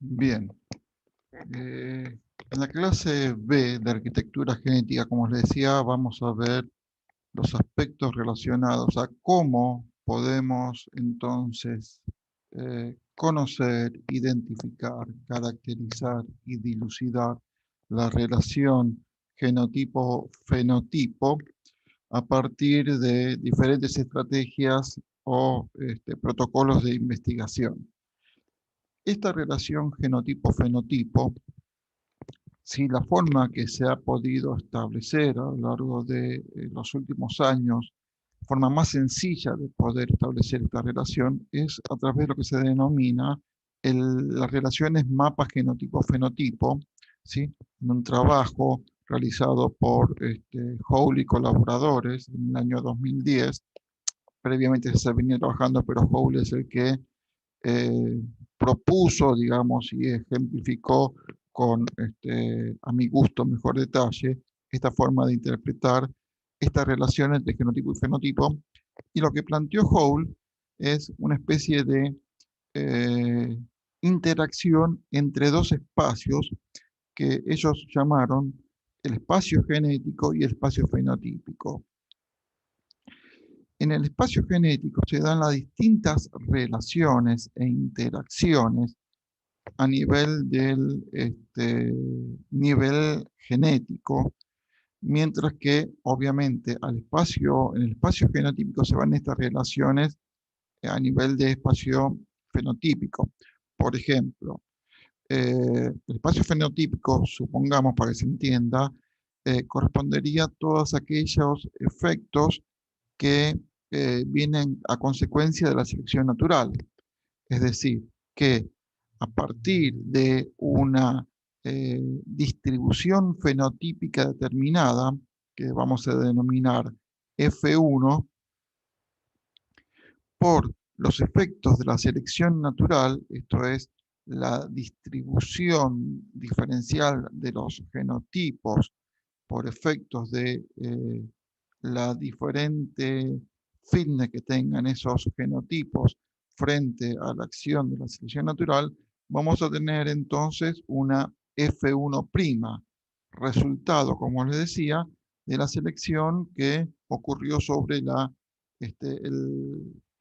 Bien. En la clase B de arquitectura genética, como les decía, vamos a ver los aspectos relacionados a cómo podemos entonces conocer, identificar, caracterizar y dilucidar la relación genotipo-fenotipo a partir de diferentes estrategias o protocolos de investigación. Esta relación genotipo-fenotipo, si la forma que se ha podido establecer a lo largo de los últimos años, la forma más sencilla de poder establecer esta relación es a través de lo que se denomina las relaciones mapa genotipo-fenotipo, ¿sí? En un trabajo realizado por Hall y colaboradores en el año 2010. Previamente se venía trabajando, pero Hall es el que eh, propuso, digamos, y ejemplificó con, a mi gusto, mejor detalle, esta forma de interpretar estas relaciones entre genotipo y fenotipo. Y lo que planteó Hall es una especie de eh, interacción entre dos espacios que ellos llamaron el espacio genético y el espacio fenotípico. En el espacio genético se dan las distintas relaciones e interacciones a nivel del nivel genético, mientras que obviamente en el espacio genotípico se van estas relaciones a nivel de espacio fenotípico. Por ejemplo, el espacio fenotípico, supongamos para que se entienda, correspondería a todos aquellos efectos que vienen a consecuencia de la selección natural. Es decir, que a partir de una distribución fenotípica determinada, que vamos a denominar F1, por los efectos de la selección natural, esto es, la distribución diferencial de los genotipos por efectos de la diferente fitness que tengan esos genotipos frente a la acción de la selección natural, vamos a tener entonces una F1', resultado, como les decía, de la selección que ocurrió sobre el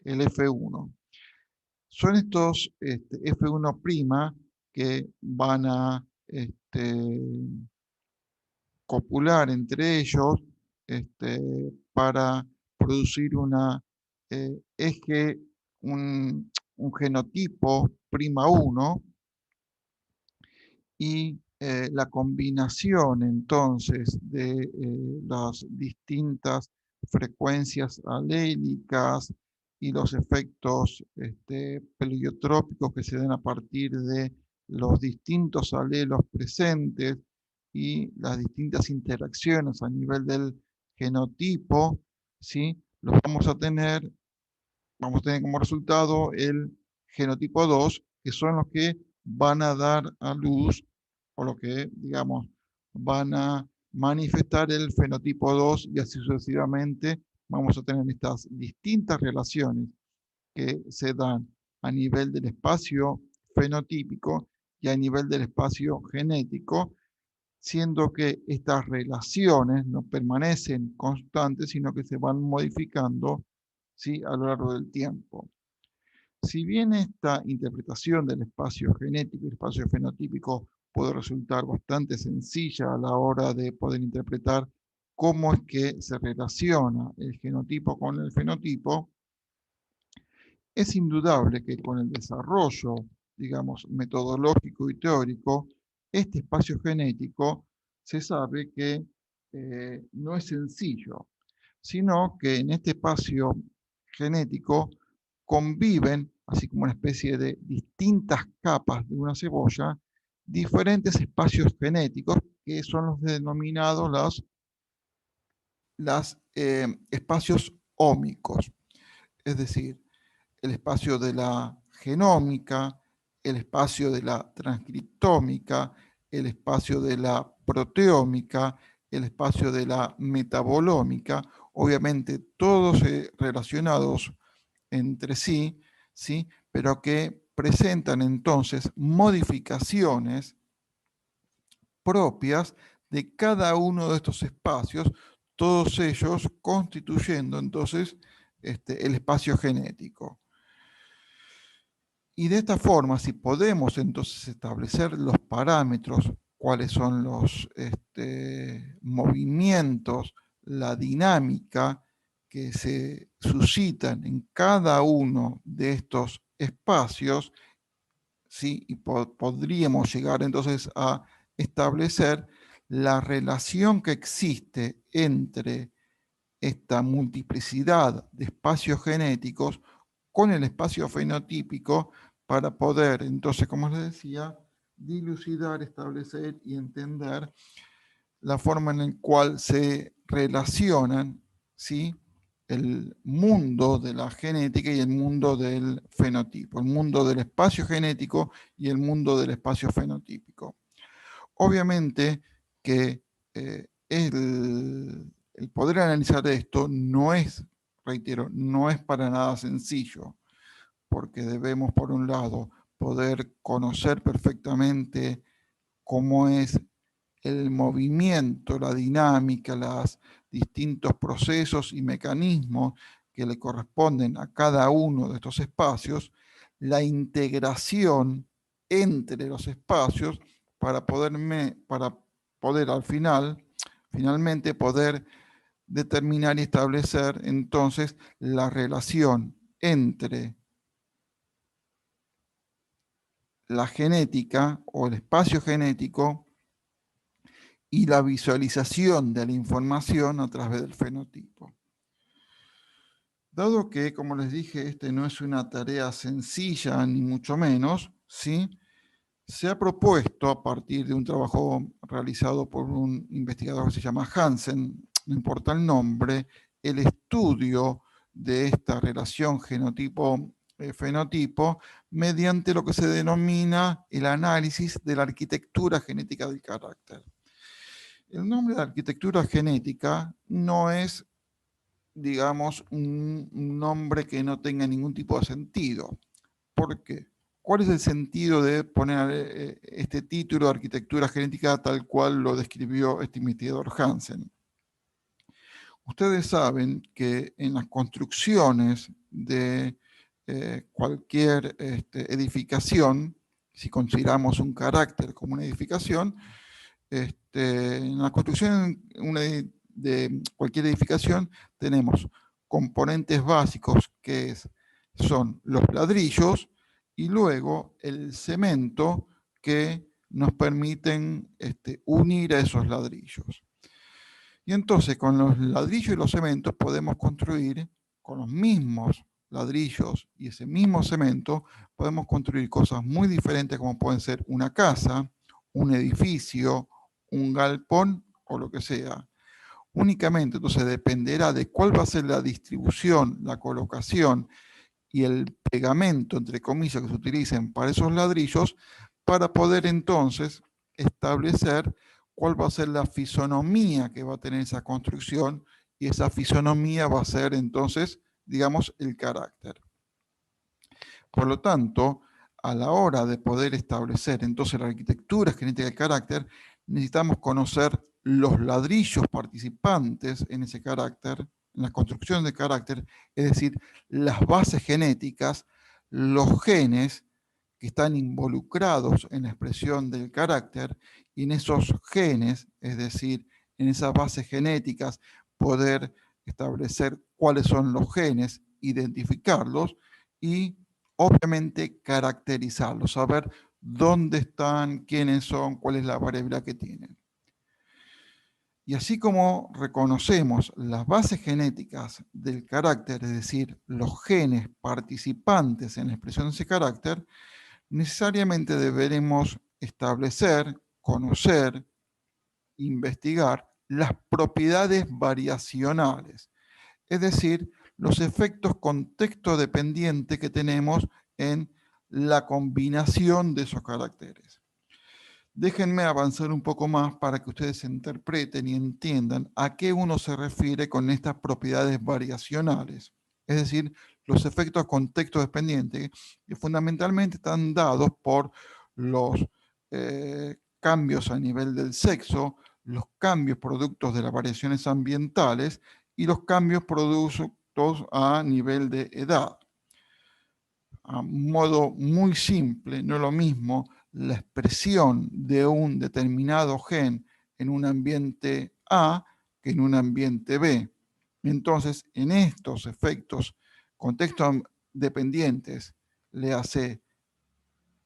F1. Son estos F1' que van a copular entre ellos para producir una eje, un genotipo prima 1, y la combinación entonces de las distintas frecuencias alélicas y los efectos pleiotrópicos que se den a partir de los distintos alelos presentes y las distintas interacciones a nivel del genotipo, ¿sí? Vamos a tener como resultado el genotipo 2, que son los que van a dar a luz, o lo que, digamos, van a manifestar el fenotipo 2, y así sucesivamente vamos a tener estas distintas relaciones que se dan a nivel del espacio fenotípico y a nivel del espacio genético, siendo que estas relaciones no permanecen constantes, sino que se van modificando, ¿sí?, a lo largo del tiempo. Si bien esta interpretación del espacio genético y el espacio fenotípico puede resultar bastante sencilla a la hora de poder interpretar cómo es que se relaciona el genotipo con el fenotipo, es indudable que con el desarrollo, digamos, metodológico y teórico, este espacio genético se sabe que no es sencillo, sino que en este espacio genético conviven, así como una especie de distintas capas de una cebolla, diferentes espacios genéticos que son los denominados los espacios ómicos, es decir, el espacio de la genómica, el espacio de la transcriptómica, el espacio de la proteómica, el espacio de la metabolómica, obviamente todos relacionados entre sí, ¿sí?, pero que presentan entonces modificaciones propias de cada uno de estos espacios, todos ellos constituyendo entonces el espacio genético. Y de esta forma, si podemos entonces establecer los parámetros, cuáles son los movimientos, la dinámica que se suscitan en cada uno de estos espacios, ¿sí? Y podríamos llegar entonces a establecer la relación que existe entre esta multiplicidad de espacios genéticos con el espacio fenotípico para poder, entonces, como les decía, dilucidar, establecer y entender la forma en la cual se relacionan, ¿sí?, el mundo de la genética y el mundo del fenotipo, el mundo del espacio genético y el mundo del espacio fenotípico. Obviamente que el poder analizar esto no es, reitero, no es para nada sencillo, porque debemos, por un lado, poder conocer perfectamente cómo es el movimiento, la dinámica, los distintos procesos y mecanismos que le corresponden a cada uno de estos espacios, la integración entre los espacios para poder al finalmente poder determinar y establecer entonces la relación entre la genética o el espacio genético y la visualización de la información a través del fenotipo. Dado que, como les dije, no es una tarea sencilla, ni mucho menos, ¿sí?, se ha propuesto, a partir de un trabajo realizado por un investigador que se llama Hansen, no importa el nombre, el estudio de esta relación genotipo-fenotipo mediante lo que se denomina el análisis de la arquitectura genética del carácter. El nombre de arquitectura genética no es, digamos, un nombre que no tenga ningún tipo de sentido. ¿Por qué? ¿Cuál es el sentido de poner este título de arquitectura genética tal cual lo describió este investigador Hansen? Ustedes saben que en las construcciones de cualquier edificación, si consideramos un carácter como una edificación, en la construcción de cualquier edificación tenemos componentes básicos que son los ladrillos y luego el cemento que nos permiten unir a esos ladrillos. Y entonces con los ladrillos y los cementos podemos construir, con los mismos ladrillos y ese mismo cemento, podemos construir cosas muy diferentes como pueden ser una casa, un edificio, un galpón o lo que sea. Únicamente entonces dependerá de cuál va a ser la distribución, la colocación y el pegamento, entre comillas, que se utilicen para esos ladrillos, para poder entonces establecer cuál va a ser la fisonomía que va a tener esa construcción, y esa fisonomía va a ser entonces, digamos, el carácter. Por lo tanto, a la hora de poder establecer entonces la arquitectura genética del carácter, necesitamos conocer los ladrillos participantes en ese carácter, en la construcción del carácter, es decir, las bases genéticas, los genes que están involucrados en la expresión del carácter, y en esos genes, es decir, en esas bases genéticas, poder establecer cuáles son los genes, identificarlos y obviamente caracterizarlos, saber dónde están, quiénes son, cuál es la variabilidad que tienen. Y así como reconocemos las bases genéticas del carácter, es decir, los genes participantes en la expresión de ese carácter, necesariamente deberemos establecer, conocer, investigar las propiedades variacionales, es decir, los efectos contexto dependientes que tenemos en la combinación de esos caracteres. Déjenme avanzar un poco más para que ustedes interpreten y entiendan a qué uno se refiere con estas propiedades variacionales, es decir, los efectos contexto dependientes, que fundamentalmente están dados por los cambios a nivel del sexo, los cambios productos de las variaciones ambientales y los cambios productos a nivel de edad. A modo muy simple, no es lo mismo la expresión de un determinado gen en un ambiente A que en un ambiente B. Entonces, en estos efectos contexto dependientes, le hace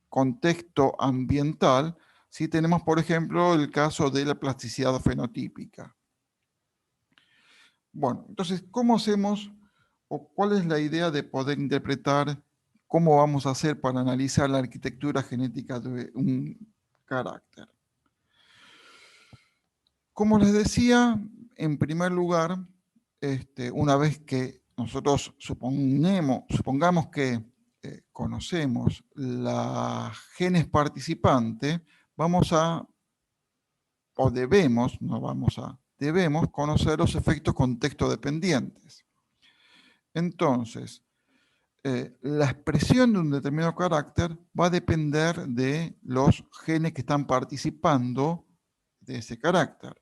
contexto ambiental, si tenemos, por ejemplo, el caso de la plasticidad fenotípica. Bueno, entonces, ¿cómo hacemos o cuál es la idea de poder interpretar cómo vamos a hacer para analizar la arquitectura genética de un carácter? Como les decía, en primer lugar, una vez que nosotros supongamos que conocemos la genes participante, vamos a, o debemos, no vamos a, debemos conocer los efectos contexto dependientes. Entonces, la expresión de un determinado carácter va a depender de los genes que están participando de ese carácter.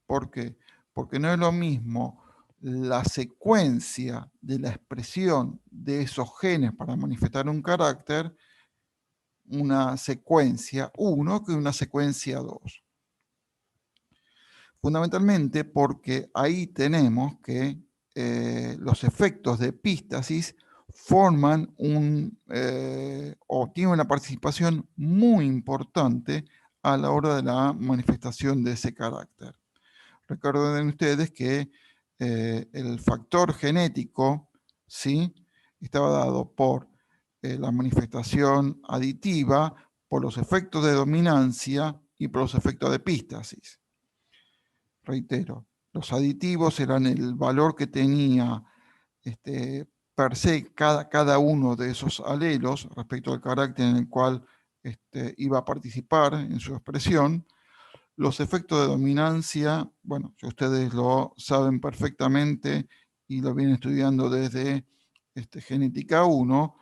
¿Por qué? Porque no es lo mismo la secuencia de la expresión de esos genes para manifestar un carácter, una secuencia 1 que una secuencia 2. Fundamentalmente porque ahí tenemos que los efectos de epístasis forman o tienen una participación muy importante a la hora de la manifestación de ese carácter. Recuerden ustedes que el factor genético, ¿sí?, estaba dado por la manifestación aditiva, por los efectos de dominancia y por los efectos de epístasis. Reitero, los aditivos eran el valor que tenía per se cada uno de esos alelos respecto al carácter en el cual iba a participar en su expresión. Los efectos de dominancia, bueno, ustedes lo saben perfectamente y lo vienen estudiando desde genética 1,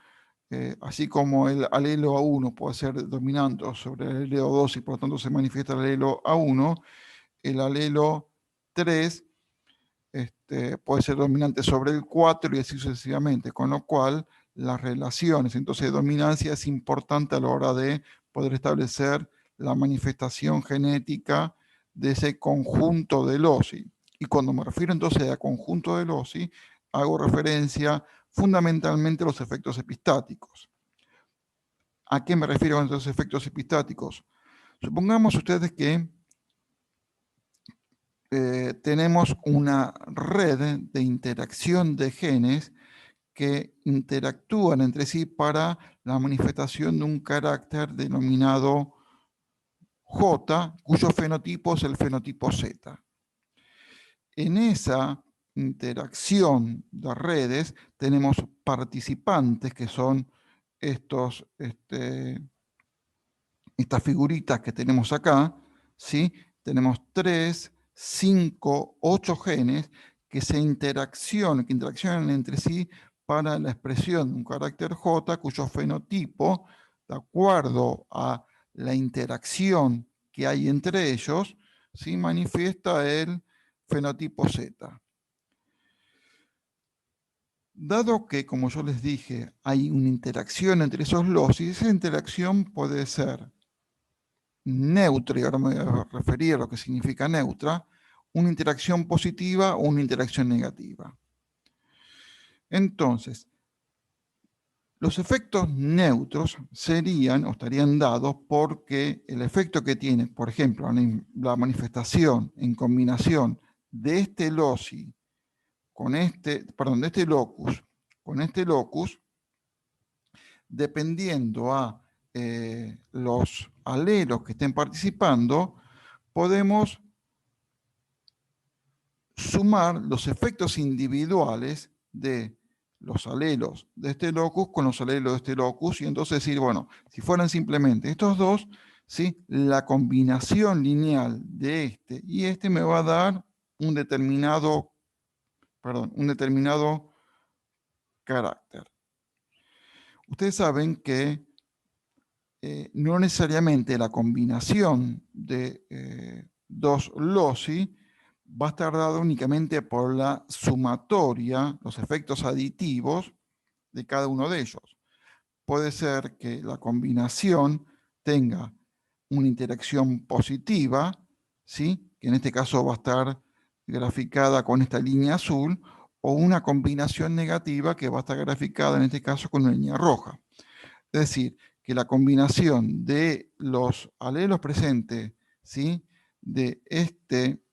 así como el alelo A1 puede ser dominante sobre el alelo 2 y por lo tanto se manifiesta el alelo A1, el alelo 3 puede ser dominante sobre el 4 y así sucesivamente, con lo cual las relaciones, entonces de dominancia es importante a la hora de poder establecer la manifestación genética de ese conjunto de loci. Y cuando me refiero entonces a conjunto de loci, hago referencia fundamentalmente a los efectos epistáticos. ¿A qué me refiero con estos efectos epistáticos? Supongamos ustedes que tenemos una red de interacción de genes que interactúan entre sí para la manifestación de un carácter denominado J, cuyo fenotipo es el fenotipo Z. En esa interacción de redes tenemos participantes que son estas figuritas que tenemos acá, ¿sí? Tenemos 3, 5, 8 genes que interaccionan entre sí para la expresión de un carácter J cuyo fenotipo, de acuerdo a la interacción que hay entre ellos, ¿sí?, manifiesta el fenotipo Z. Dado que, como yo les dije, hay una interacción entre esos locis, esa interacción puede ser neutra, y ahora me voy a referir a lo que significa neutra, una interacción positiva o una interacción negativa. Entonces, los efectos neutros serían o estarían dados porque el efecto que tiene, por ejemplo, la manifestación en combinación de este loci con de este locus con este locus, dependiendo a los alelos que estén participando, podemos sumar los efectos individuales de los alelos de este locus con los alelos de este locus y entonces decir, bueno, si fueran simplemente estos dos, ¿sí?, la combinación lineal de este y este me va a dar un determinado carácter. Ustedes saben que no necesariamente la combinación de dos loci va a estar dada únicamente por la sumatoria, los efectos aditivos de cada uno de ellos. Puede ser que la combinación tenga una interacción positiva, ¿sí? Que en este caso va a estar graficada con esta línea azul, o una combinación negativa que va a estar graficada en este caso con una línea roja. Es decir, que la combinación de los alelos presentes, ¿sí? De este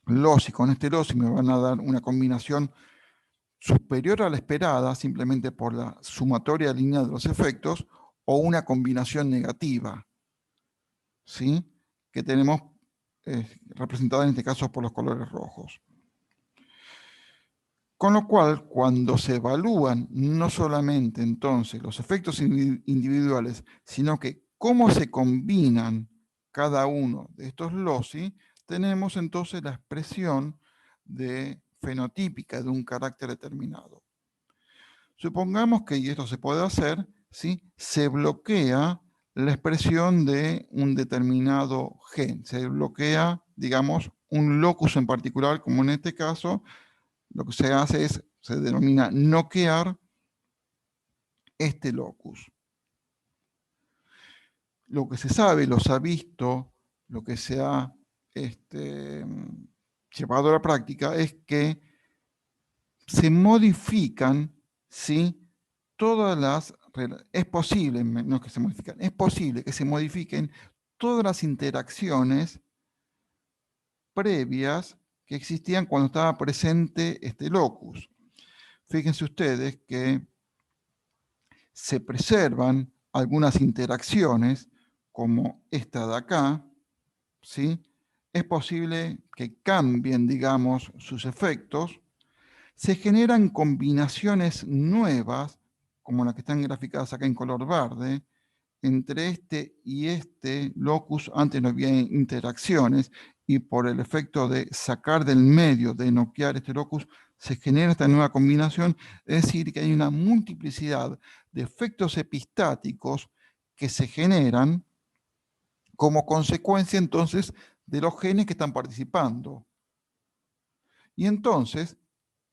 loci con este loci me van a dar una combinación superior a la esperada simplemente por la sumatoria lineal de los efectos, o una combinación negativa, ¿sí? Que tenemos representada en este caso por los colores rojos. Con lo cual, cuando se evalúan no solamente entonces los efectos individuales, sino que cómo se combinan cada uno de estos loci, tenemos entonces la expresión fenotípica de un carácter determinado. Supongamos que, y esto se puede hacer, ¿sí? Se bloquea la expresión de un determinado gen. Se bloquea, digamos, un locus en particular, como en este caso, lo que se hace es, se denomina noquear este locus. Lo que se sabe, lo se ha visto, lo que se ha llevado a la práctica es que se modifican, ¿sí? Todas las, es posible, no es que se modifican, es posible que se modifiquen todas las interacciones previas que existían cuando estaba presente este locus. Fíjense ustedes que se preservan algunas interacciones, como esta de acá, ¿sí? Es posible que cambien, digamos, sus efectos. Se generan combinaciones nuevas, como las que están graficadas acá en color verde, entre este y este locus. Antes no había interacciones, y por el efecto de sacar del medio, de noquear este locus, se genera esta nueva combinación. Es decir, que hay una multiplicidad de efectos epistáticos que se generan como consecuencia entonces de los genes que están participando. Y entonces,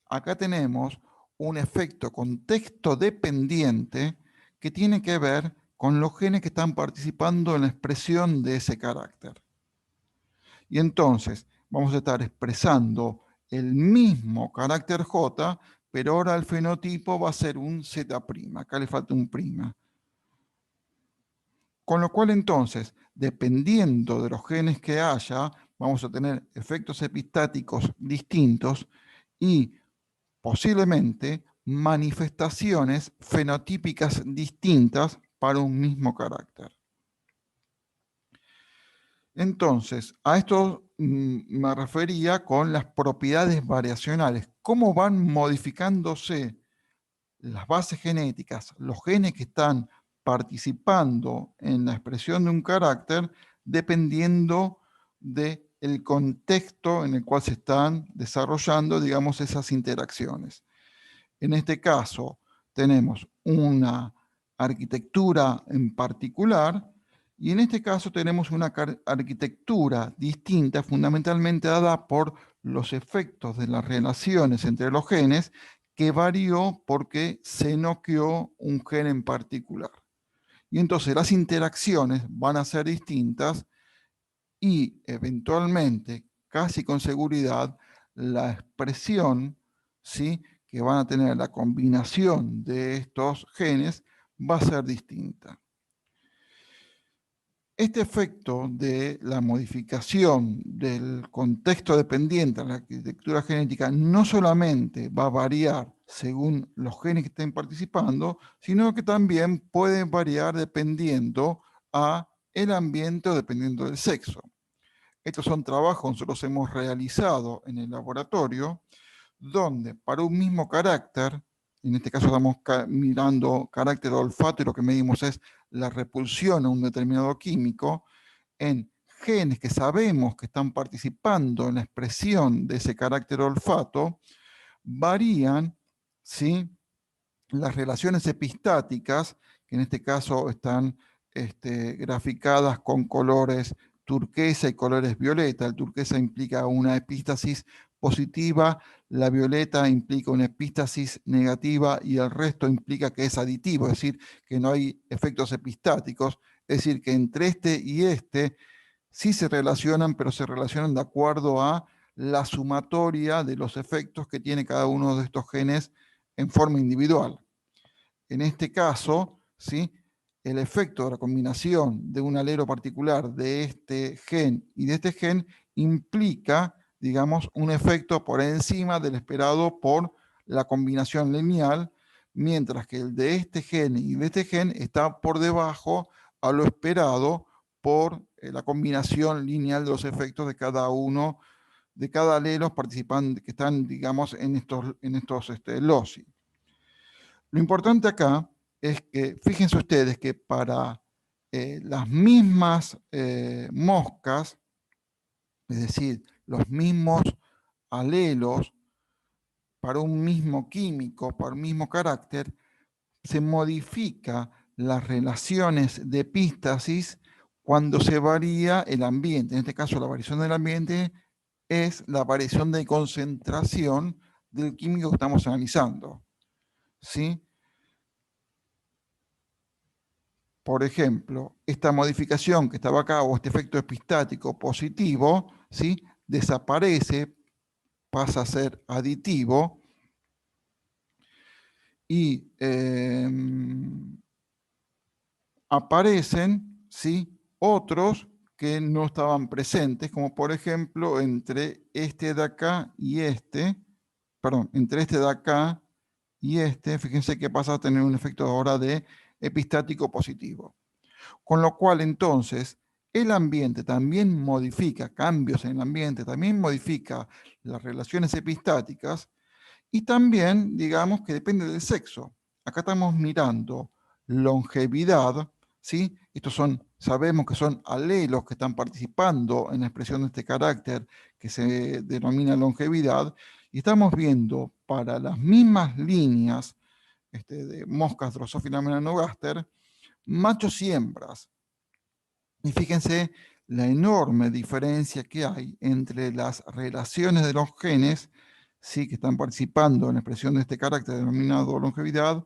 acá tenemos un efecto contexto dependiente que tiene que ver con los genes que están participando en la expresión de ese carácter. Y entonces vamos a estar expresando el mismo carácter J, pero ahora el fenotipo va a ser un Z'. Acá le falta un prima. Con lo cual entonces, dependiendo de los genes que haya, vamos a tener efectos epistáticos distintos y posiblemente manifestaciones fenotípicas distintas para un mismo carácter. Entonces, a esto me refería con las propiedades variacionales. ¿Cómo van modificándose las bases genéticas, los genes que están participando en la expresión de un carácter, dependiendo del contexto en el cual se están desarrollando, digamos, esas interacciones? En este caso, tenemos una arquitectura en particular, y en este caso tenemos una arquitectura distinta, fundamentalmente dada por los efectos de las relaciones entre los genes, que varió porque se noqueó un gen en particular. Y entonces las interacciones van a ser distintas y eventualmente, casi con seguridad, la expresión, ¿sí?, que van a tener la combinación de estos genes va a ser distinta. Este efecto de la modificación del contexto dependiente en la arquitectura genética no solamente va a variar según los genes que estén participando, sino que también puede variar dependiendo a el ambiente o dependiendo del sexo. Estos son trabajos que nosotros hemos realizado en el laboratorio, donde para un mismo carácter, en este caso estamos mirando carácter olfato y lo que medimos es la repulsión a un determinado químico, en genes que sabemos que están participando en la expresión de ese carácter olfato, varían, ¿sí?, las relaciones epistáticas, que en este caso están graficadas con colores turquesa y colores violeta. El turquesa implica una epístasis positiva, la violeta implica una epístasis negativa y el resto implica que es aditivo, es decir, que no hay efectos epistáticos, es decir, que entre este y este sí se relacionan, pero se relacionan de acuerdo a la sumatoria de los efectos que tiene cada uno de estos genes en forma individual. En este caso, ¿sí?, el efecto de la combinación de un alelo particular de este gen y de este gen implica, digamos, un efecto por encima del esperado por la combinación lineal, mientras que el de este gen y de este gen está por debajo a lo esperado por la combinación lineal de los efectos de cada uno, de cada alelo participante que están, digamos, en estos loci. Lo importante acá es que, fíjense ustedes que para las mismas moscas, es decir, los mismos alelos, para un mismo químico, para un mismo carácter, se modifica las relaciones de epístasis cuando se varía el ambiente. En este caso, la variación del ambiente es la variación de concentración del químico que estamos analizando, ¿sí? Por ejemplo, esta modificación que estaba acá, o este efecto epistático positivo, ¿sí?, desaparece, pasa a ser aditivo, y aparecen, ¿sí?, otros que no estaban presentes, como por ejemplo entre este de acá y este, perdón, entre este de acá y este, fíjense que pasa a tener un efecto ahora de epistático positivo. Con lo cual, entonces, el ambiente también modifica, cambios en el ambiente, también modifica las relaciones epistáticas y también, digamos, que depende del sexo. Acá estamos mirando longevidad, ¿sí? Estos sabemos que son alelos que están participando en la expresión de este carácter que se denomina longevidad, y estamos viendo para las mismas líneas de moscas Drosophila melanogaster, machos y hembras. Y fíjense la enorme diferencia que hay entre las relaciones de los genes, ¿sí?, que están participando en la expresión de este carácter denominado longevidad,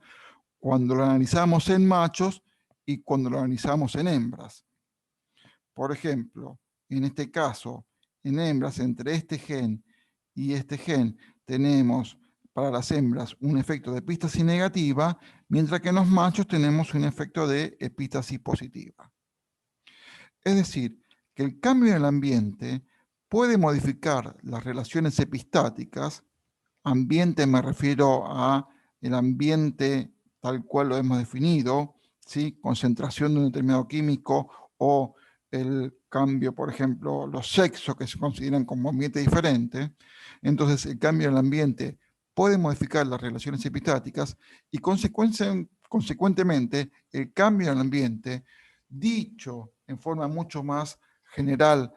cuando lo analizamos en machos y cuando lo analizamos en hembras. Por ejemplo, en este caso, en hembras, entre este gen y este gen, tenemos para las hembras un efecto de epístasis negativa, mientras que en los machos tenemos un efecto de epístasis positiva. Es decir, que el cambio en el ambiente puede modificar las relaciones epistáticas. Ambiente me refiero a el ambiente tal cual lo hemos definido, ¿sí?, concentración de un determinado químico o el cambio, por ejemplo, los sexos que se consideran como ambiente diferente. Entonces, el cambio en el ambiente puede modificar las relaciones epistáticas y consecuentemente el cambio en el ambiente, dicho en forma mucho más general,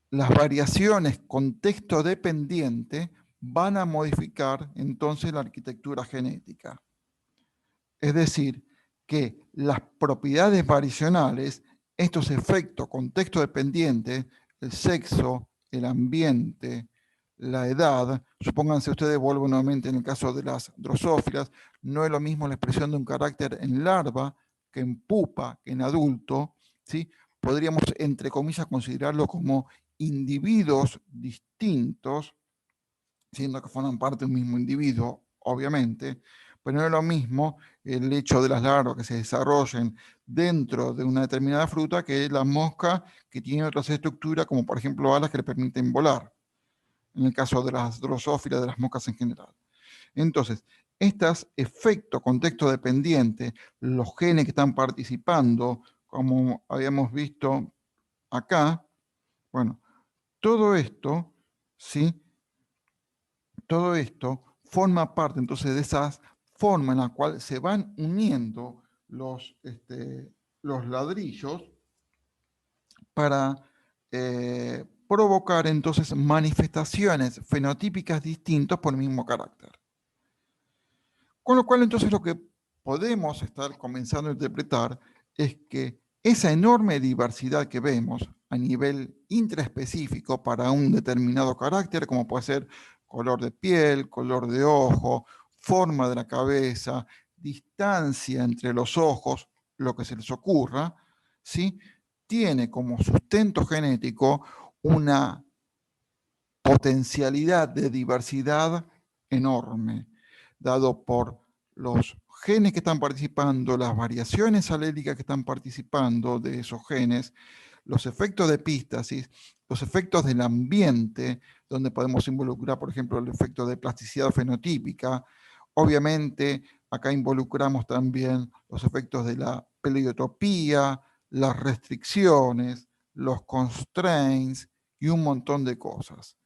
las variaciones contexto dependiente van a modificar entonces la arquitectura genética. Es decir, que las propiedades variacionales, estos efectos contexto dependiente, el sexo, el ambiente, la edad, supónganse ustedes, vuelvo nuevamente en el caso de las drosófilas, no es lo mismo la expresión de un carácter en larva que en pupa, que en adulto, ¿sí? Podríamos, entre comillas, considerarlo como individuos distintos, siendo que forman parte de un mismo individuo, obviamente, pero no es lo mismo el hecho de las larvas que se desarrollen dentro de una determinada fruta que la mosca que tiene otras estructuras, como por ejemplo alas que le permiten volar, en el caso de las drosófilas, de las moscas en general. Entonces, estos efectos contexto dependiente, los genes que están participando, como habíamos visto acá, bueno, todo esto, ¿sí?, todo esto forma parte entonces de esa forma en la cual se van uniendo los ladrillos para provocar entonces manifestaciones fenotípicas distintas por el mismo carácter. Con lo cual, entonces, lo que podemos estar comenzando a interpretar es que esa enorme diversidad que vemos a nivel intraespecífico para un determinado carácter, como puede ser color de piel, color de ojo, forma de la cabeza, distancia entre los ojos, lo que se les ocurra, ¿sí? Tiene como sustento genético una potencialidad de diversidad enorme, dado por los genes que están participando, las variaciones alélicas que están participando de esos genes, los efectos de epístasis, los efectos del ambiente, donde podemos involucrar, por ejemplo, el efecto de plasticidad fenotípica. Obviamente, acá involucramos también los efectos de la pleiotropía, las restricciones, los constraints y un montón de cosas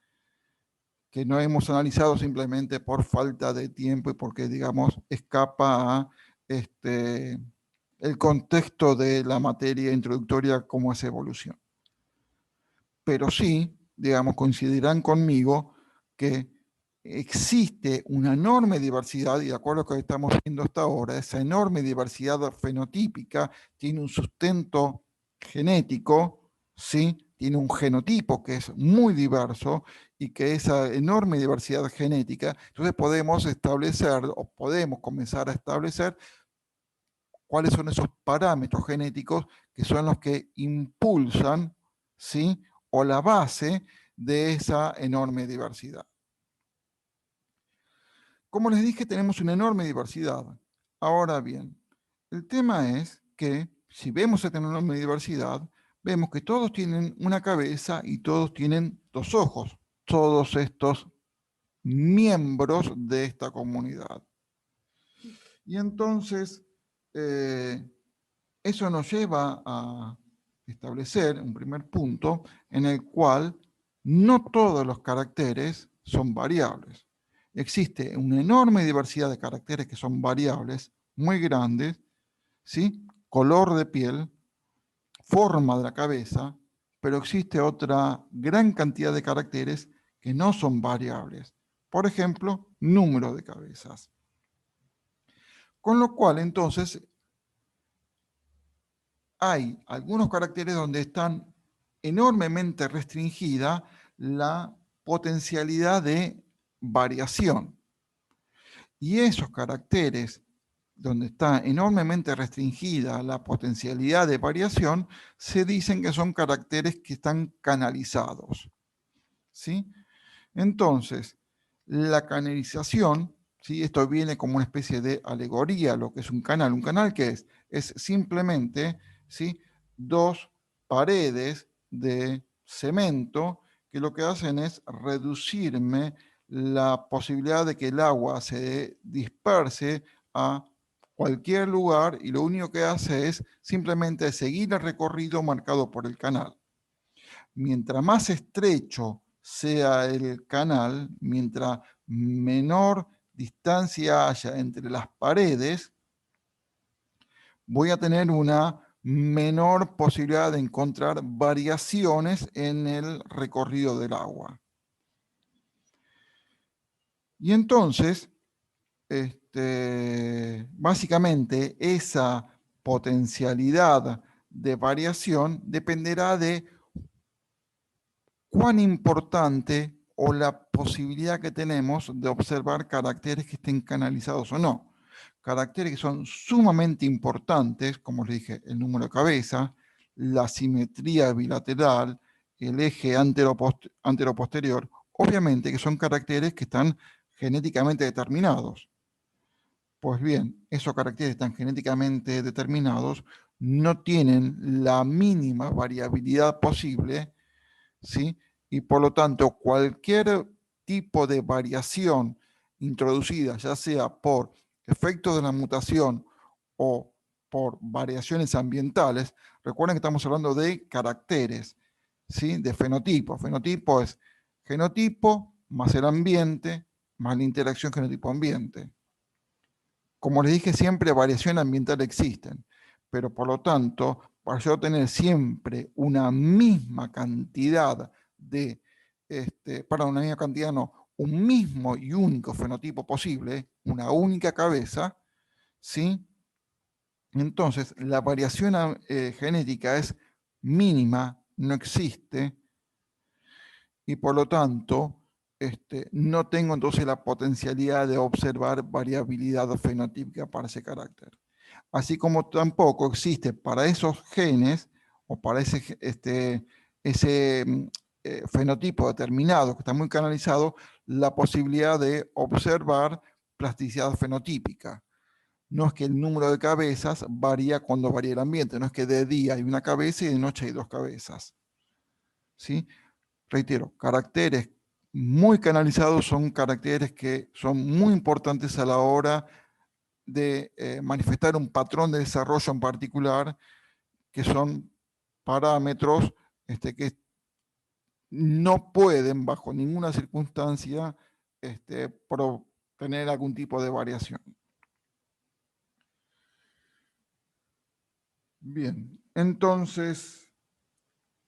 que no hemos analizado simplemente por falta de tiempo y porque, digamos, escapa a el contexto de la materia introductoria como es evolución. Pero sí, digamos, coincidirán conmigo que existe una enorme diversidad, y de acuerdo a lo que estamos viendo hasta ahora, esa enorme diversidad fenotípica tiene un sustento genético, ¿sí? Tiene un genotipo que es muy diverso y que esa enorme diversidad genética, entonces podemos establecer o podemos comenzar a establecer cuáles son esos parámetros genéticos que son los que impulsan, ¿sí? O la base de esa enorme diversidad. Como les dije, tenemos una enorme diversidad. Ahora bien, el tema es que si vemos esta enorme diversidad, vemos que todos tienen una cabeza y todos tienen dos ojos, todos estos miembros de esta comunidad. Y entonces, eso nos lleva a establecer un primer punto en el cual no todos los caracteres son variables. Existe una enorme diversidad de caracteres que son variables, muy grandes, ¿sí? Color de piel, forma de la cabeza, pero existe otra gran cantidad de caracteres que no son variables. Por ejemplo, número de cabezas. Con lo cual, entonces, hay algunos caracteres donde están enormemente restringida la potencialidad de variación. Y esos caracteres donde está enormemente restringida la potencialidad de variación, se dicen que son caracteres que están canalizados. ¿Sí? Entonces, la canalización, ¿sí? Esto viene como una especie de alegoría, lo que es un canal. ¿Un canal qué es? Es simplemente, ¿sí? Dos paredes de cemento que lo que hacen es reducirme la posibilidad de que el agua se disperse a cualquier lugar y lo único que hace es simplemente seguir el recorrido marcado por el canal. Mientras más estrecho sea el canal, mientras menor distancia haya entre las paredes, voy a tener una menor posibilidad de encontrar variaciones en el recorrido del agua. Y entonces, básicamente, esa potencialidad de variación dependerá de cuán importante o la posibilidad que tenemos de observar caracteres que estén canalizados o no. Caracteres que son sumamente importantes, como les dije, el número de cabeza, la simetría bilateral, el eje antero-posterior, obviamente que son caracteres que están genéticamente determinados. Pues bien, esos caracteres están genéticamente determinados, no tienen la mínima variabilidad posible, ¿sí? Y por lo tanto, cualquier tipo de variación introducida, ya sea por efectos de la mutación o por variaciones ambientales, recuerden que estamos hablando de caracteres, ¿sí? De fenotipo. Fenotipo es genotipo más el ambiente más la interacción genotipo-ambiente. Como les dije, siempre variación ambiental existen, pero por lo tanto, para yo tener siempre una misma cantidad de, una misma cantidad no, un mismo y único fenotipo posible, una única cabeza, ¿sí? Entonces, la variación genética es mínima, no existe, y por lo tanto, no tengo entonces la potencialidad de observar variabilidad fenotípica para ese carácter. Así como tampoco existe para esos genes o para ese fenotipo determinado que está muy canalizado, la posibilidad de observar plasticidad fenotípica. No es que el número de cabezas varía cuando varía el ambiente, no es que de día hay una cabeza y de noche hay dos cabezas. ¿Sí? Reitero, caracteres muy canalizados son caracteres que son muy importantes a la hora de manifestar un patrón de desarrollo en particular, que son parámetros que no pueden bajo ninguna circunstancia tener algún tipo de variación. Bien, entonces,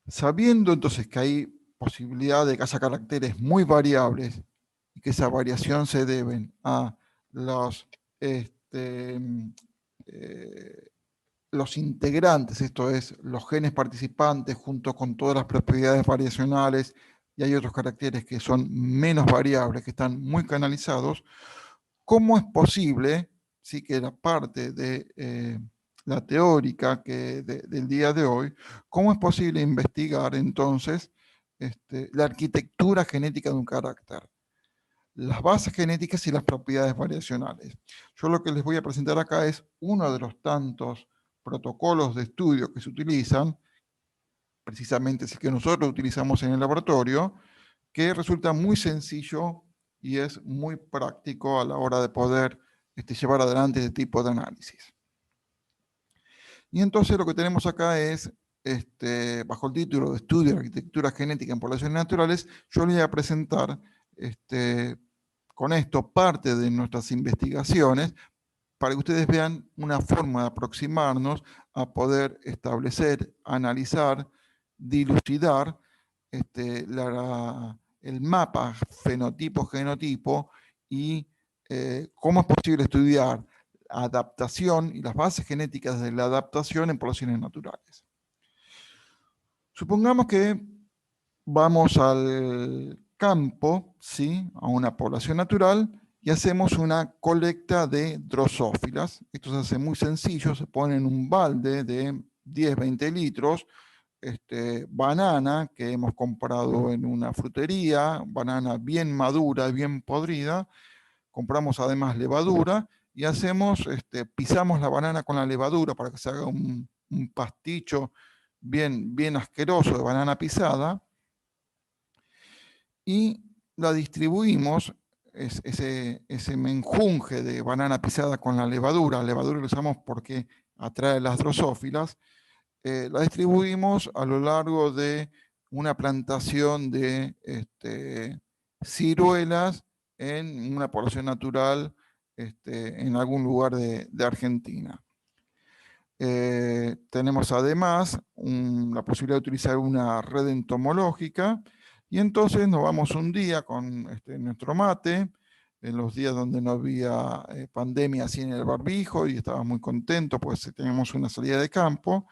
sabiendo entonces que hay posibilidad de que haya caracteres muy variables y que esa variación se deben a este, eh, los integrantes, esto es, los genes participantes junto con todas las propiedades variacionales, y hay otros caracteres que son menos variables, que están muy canalizados, ¿cómo es posible, sí, que la parte de la teórica del día de hoy, cómo es posible investigar entonces la arquitectura genética de un carácter? Las bases genéticas y las propiedades variacionales. Yo lo que les voy a presentar acá es uno de los tantos protocolos de estudio que se utilizan, precisamente es el que nosotros utilizamos en el laboratorio, que resulta muy sencillo y es muy práctico a la hora de poder llevar adelante este tipo de análisis. Y entonces lo que tenemos acá es, bajo el título de Estudio de Arquitectura Genética en Poblaciones Naturales, yo les voy a presentar con esto parte de nuestras investigaciones para que ustedes vean una forma de aproximarnos a poder establecer, analizar, dilucidar el mapa fenotipo-genotipo y cómo es posible estudiar adaptación y las bases genéticas de la adaptación en poblaciones naturales. Supongamos que vamos al campo, ¿sí? A una población natural, y hacemos una colecta de drosófilas. Esto se hace muy sencillo, se pone en un balde de 10-20 litros, banana que hemos comprado en una frutería, banana bien madura, bien podrida, compramos además levadura y pisamos la banana con la levadura para que se haga un pasticho bien asqueroso de banana pisada, y la distribuimos, ese menjunje de banana pisada con la levadura lo usamos porque atrae las drosófilas, la distribuimos a lo largo de una plantación de ciruelas en una población natural en algún lugar de Argentina. Tenemos además la posibilidad de utilizar una red entomológica, y entonces nos vamos un día con nuestro mate, en los días donde no había pandemia así en el barbijo, y estábamos muy contentos pues tenemos una salida de campo,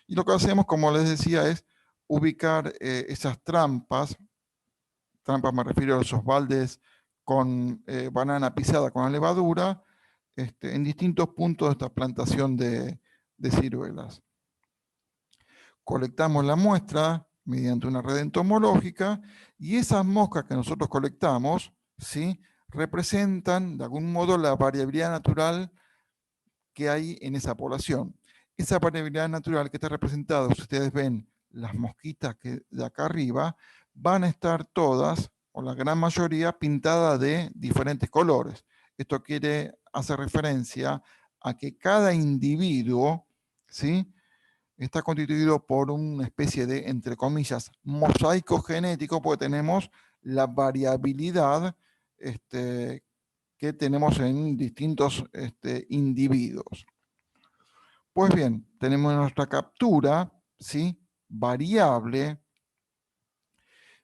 y lo que hacemos, como les decía, es ubicar esas trampas me refiero a esos baldes con banana pisada con la levadura, en distintos puntos de esta plantación de ciruelas. Colectamos la muestra mediante una red entomológica, y esas moscas que nosotros colectamos, ¿sí?, representan de algún modo la variabilidad natural que hay en esa población. Esa variabilidad natural que está representada, si ustedes ven las mosquitas que de acá arriba, van a estar todas, o la gran mayoría, pintadas de diferentes colores. Esto hacer referencia a que cada individuo, ¿sí?, está constituido por una especie de, entre comillas, mosaico genético, porque tenemos la variabilidad que tenemos en distintos individuos. Pues bien, tenemos nuestra captura, ¿sí?, variable